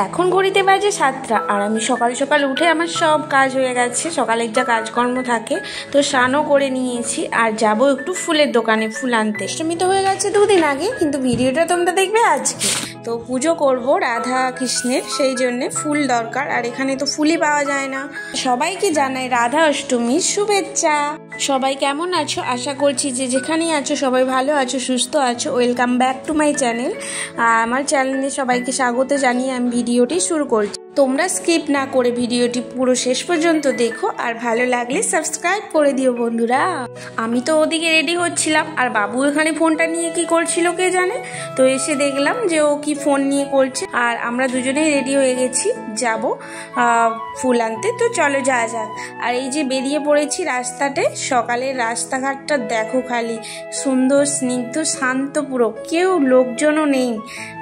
এখন ঘড়িতে বাজে 7টা আর আমি সকাল সকাল উঠে আমার সব কাজ হয়ে গেছে। সকালের যা কাজকর্ম থাকে তো স্নানও করে নিয়েছি আর যাব একটু ফুলের দোকানে ফুল আনতে। অষ্টমী তো হয়ে গেছে 2 দিন আগে, কিন্তু ভিডিওটা তোমরা দেখবে আজকে। তো পুজো করব রাধা কৃষ্ণের, সেই জন্যে ফুল দরকার আর এখানে তো ফুলই পাওয়া যায় না। সবাইকে জানাই রাধা অষ্টমীর শুভেচ্ছা। সবাই কেমন আছো? আশা করছি যে যেখানেই আছো সবাই ভালো আছো, সুস্থ আছো। Welcome back to my channel. আমার চ্যানেলে সবাইকে স্বাগত জানিয়ে আমি ভিডিওটি শুরু করছি। তোমরা স্কিপ না করে ভিডিওটি পুরো শেষ পর্যন্ত দেখো আর ভালো লাগলে সাবস্ক্রাইব করে দিও বন্ধুরা। আমি তো ওদিকে রেডি হচ্ছিলাম আর বাবু এখানে ফোনটা নিয়ে কি করছিল কে জানে। তো এসে দেখলাম যে ও কি ফোন নিয়ে করছে আর আমরা দুজনেই রেডি হয়ে গেছি, যাব ফুল আনতে। তো চলো যাওয়া যাক। আর এই যে বেরিয়ে পড়েছি রাস্তাতে। সকালের রাস্তাঘাটটা দেখো, খালি সুন্দর স্নিগ্ধ শান্ত, পুরো কেউ লোকজনও নেই।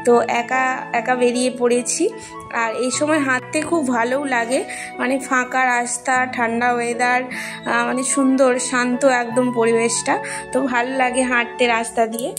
তো একা একা বেরিয়ে পড়েছি আর এই সময় হাঁটতে খুব ভালোও লাগে, মানে ফাঁকা রাস্তা, ঠান্ডা ওয়েদার, মানে সুন্দর শান্ত একদম পরিবেশটা। তো ভালো লাগে হাঁটতে রাস্তা দিয়ে।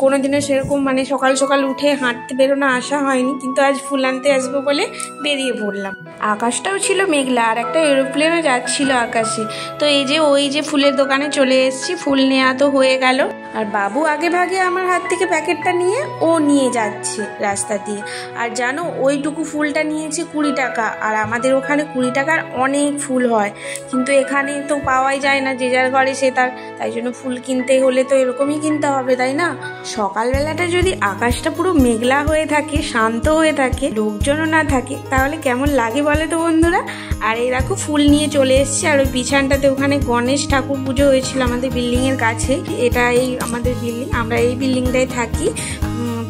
কোনোদিনও সেরকম মানে সকাল সকাল উঠে হাঁটতে বেরোনো আসা হয়নি, কিন্তু আজ ফুল আনতে আসবো বলে বেরিয়ে পড়লাম। আকাশটাও ছিল মেঘলা আর একটা এরোপ্লেনও যাচ্ছিল আকাশে। তো এই যে ওই যে ফুলের দোকানে চলে এসেছি, ফুল নেওয়া তো হয়ে গেল আর বাবু আগে ভাগে আমার হাত থেকে প্যাকেটটা নিয়ে ও নিয়ে যাচ্ছে রাস্তা দিয়ে। আর জানো ওইটুকু ফুলটা নিয়েছে 20 টাকা, আর আমাদের ওখানে 20 টাকার অনেক ফুল হয়, কিন্তু এখানে তো পাওয়াই যায় না, যে যার ঘরে সে তার। তাই জন্য ফুল কিনতে হলে তো এরকমই কিনতে হবে, তাই না? সকালবেলাটা যদি আকাশটা পুরো মেঘলা হয়ে থাকে, শান্ত হয়ে থাকে, লোকজনও না থাকে, তাহলে কেমন লাগে বলে তো বন্ধুরা। আর এই দেখো ফুল নিয়ে চলে এসেছি আর ওই পিছনটাতে ওখানে গণেশ ঠাকুর পুজো হয়েছিল আমাদের বিল্ডিং এর কাছে। এটা এই আমাদের বিল্ডিং, আমরা এই বিল্ডিংটায় থাকি।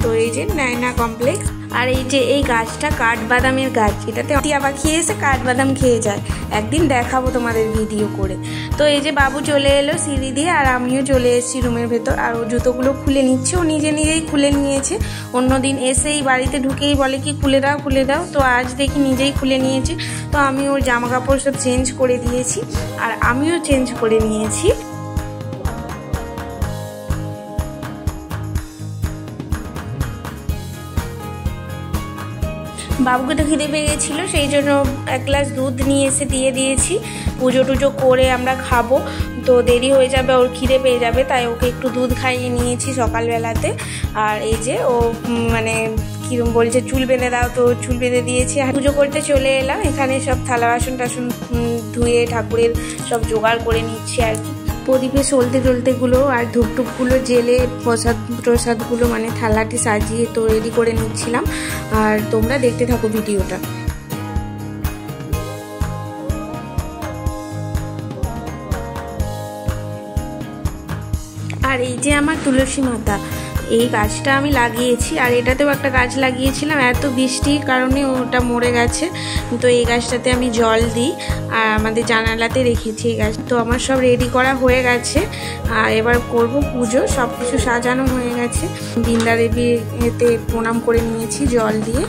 তো এই যে নয়না কমপ্লেক্স। আর এই যে এই গাছটা কাঠবাদামের গাছ, এটাতে টিয়া পাখি এসে কাঠবাদাম খেয়ে যায়। একদিন দেখাবো তোমাদের ভিডিও করে। তো এই যে বাবু চলে এলো সিঁড়ি দিয়ে আর আমিও চলে এসেছি রুমের ভেতর। আর ও জুতোগুলো খুলে নিচ্ছে, ও নিজে নিজেই খুলে নিয়েছে। অন্যদিন এসেই বাড়িতে ঢুকেই বলে কি খুলে দাও খুলে দাও, তো আজ দেখি নিজেই খুলে নিয়েছে। তো আমি ওর জামা কাপড় সব চেঞ্জ করে দিয়েছি আর আমিও চেঞ্জ করে নিয়েছি। বাবুকে তো খিদে পেয়ে গেছিলো, সেই জন্য 1 গ্লাস দুধ নিয়ে এসে দিয়ে দিয়েছি। পুজো টুজো করে আমরা খাবো, তো দেরি হয়ে যাবে, ওর খিদে পেয়ে যাবে, তাই ওকে একটু দুধ খাইয়ে নিয়েছি সকালবেলাতে। আর এই যে ও মানে কিরম বলছে চুল বেঁধে দাও, তো চুল বেঁধে দিয়েছি। পুজো করতে চলে এলাম, এখানে সব থালা বাসন টাসন ধুয়ে ঠাকুরের সব জোগাড় করে নিচ্ছি আর কি। প্রদীপে সলতে টলতেগুলো আর ধূপটুপগুলো জেলে প্রসাদগুলো মানে থালাটি সাজিয়ে তো রেডি করে নিচ্ছিলাম। আর তোমরা দেখতে থাকো ভিডিওটা। আর এই যে আমার তুলসী মাতা, এই গাছটা আমি লাগিয়েছি আর এটাতেও একটা গাছ লাগিয়েছিলাম, এত বৃষ্টির কারণে ওটা মরে গেছে। তো এই গাছটাতে আমি জল দিই আর আমাদের জানালাতে রেখেছি এই গাছ। তো আমার সব রেডি করা হয়ে গেছে আর এবার করব পুজো। সব কিছু সাজানো হয়ে গেছে, বৃন্দা দেবীর এতে প্রণাম করে নিয়েছি জল দিয়ে।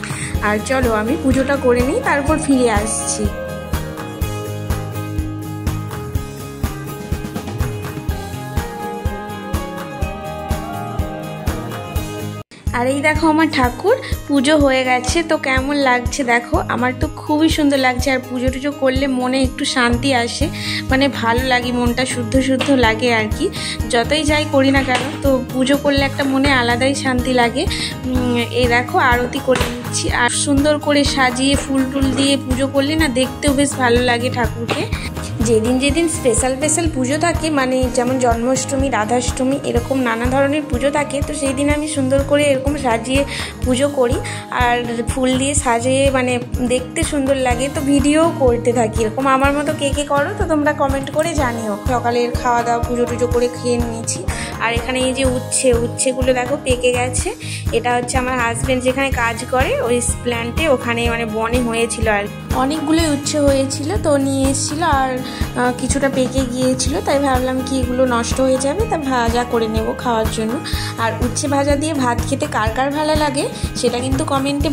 আর চলো আমি পুজোটা করে নিই, তারপর ফিরে আসছি। আর এই দেখো আমার ঠাকুর পুজো হয়ে গেছে। তো কেমন লাগছে দেখো, আমার তো খুবই সুন্দর লাগছে। আর পুজো টুজো করলে মনে একটু শান্তি আসে, মানে ভালো লাগে, মনটা শুদ্ধ শুদ্ধ লাগে আর কি। যতই যাই করি না কেন, তো পুজো করলে একটা মনে আলাদাই শান্তি লাগে। এই দেখো আরতি করে নিচ্ছি আর সুন্দর করে সাজিয়ে ফুল টুল দিয়ে পুজো করলে না দেখতেও বেশ ভালো লাগে ঠাকুরকে। যেদিন যেদিন স্পেশাল পুজো থাকে, মানে যেমন জন্মাষ্টমী, রাধাষ্টমী, এরকম নানা ধরনের পুজো থাকে, তো সেই দিন আমি সুন্দর করে এরকম সাজিয়ে পুজো করি আর ফুল দিয়ে সাজিয়ে, মানে দেখতে সুন্দর লাগে। তো ভিডিও করতে থাকি এরকম। আমার মতো কে কে করো তো তোমরা কমেন্ট করে জানিও। সকালের খাওয়া দাওয়া পুজো টুজো করে খেয়ে নিয়েছি। আর এখানে এই যে উচ্ছেগুলো দেখো পেকে গেছে। এটা হচ্ছে আমার হাজব্যান্ড যেখানে কাজ করে ওই প্ল্যান্টে, ওখানে মানে বনে হয়েছিল আর অনেকগুলোই উচ্ছে হয়েছিল, তো নিয়ে এসেছিলো আর কিছুটা পেকে গিয়েছিল, তাই ভাবলাম কি এগুলো নষ্ট হয়ে যাবে, তা ভাজা করে নেব খাওয়ার জন্য। আর উচ্ছে ভাজা দিয়ে ভাত খেতে কার কার ভালো লাগে সেটা কিন্তু কমেন্টে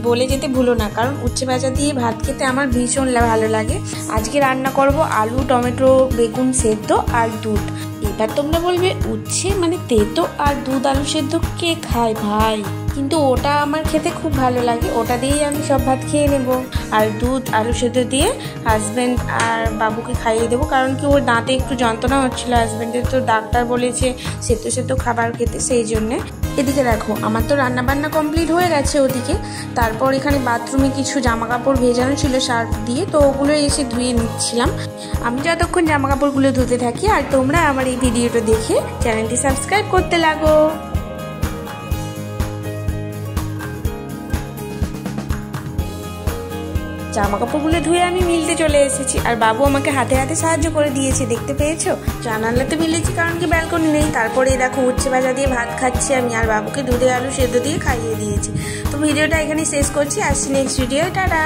বলে যেতে ভুলো না, কারণ উচ্ছে ভাজা দিয়ে ভাত খেতে আমার ভীষণ ভালো লাগে। আজকে রান্না করব আলু, টমেটো, বেগুন সেদ্ধ আর দুধ। এবার তোমরা বলবে উচ্ছে মানে তেতো আর দুধ আলু সেদ্ধ কে খায় ভাই? কিন্তু ওটা আমার খেতে খুব ভালো লাগে, ওটা দিয়েই আমি সব ভাত খেয়ে নেব। আর দুধ আলু সেদ্ধ দিয়ে হাজব্যান্ড আর বাবুকে খাইয়ে দেবো, কারণ কি ওর দাঁতে একটু যন্ত্রণা হচ্ছিলো, হাজব্যান্ডের তো ডাক্তার বলেছে সেদ্ধ সেদ্ধ খাবার খেতে, সেই জন্যে। এদিকে দেখো আমার তো রান্নাবান্না কমপ্লিট হয়ে গেছে ওদিকে। তারপর এখানে বাথরুমে কিছু জামা কাপড় ভেজানো ছিল সার্ফ দিয়ে, তো ওগুলো এসে ধুয়ে নিচ্ছিলাম। আমি যতক্ষণ জামা কাপড়গুলো ধুতে থাকি আর তোমরা আমার এই ভিডিওটা দেখে চ্যানেলটি সাবস্ক্রাইব করতে লাগো। জামা কাপড়গুলো ধুয়ে আমি মিলতে চলে এসেছি, আর বাবু আমাকে হাতে হাতে সাহায্য করে দিয়েছে, দেখতে পেয়েছো? জানালাতে মিলেছি কারণ কি ব্যালকনি নেই। তারপরে দেখো উচ্ছে ভাজা দিয়ে ভাত খাচ্ছি আমি, আর বাবুকে দুধে আলু সেদ্ধ দিয়ে খাইয়ে দিয়েছি। তো ভিডিওটা এখানে শেষ করছি, আসছি নেক্সট ভিডিও, টাটা।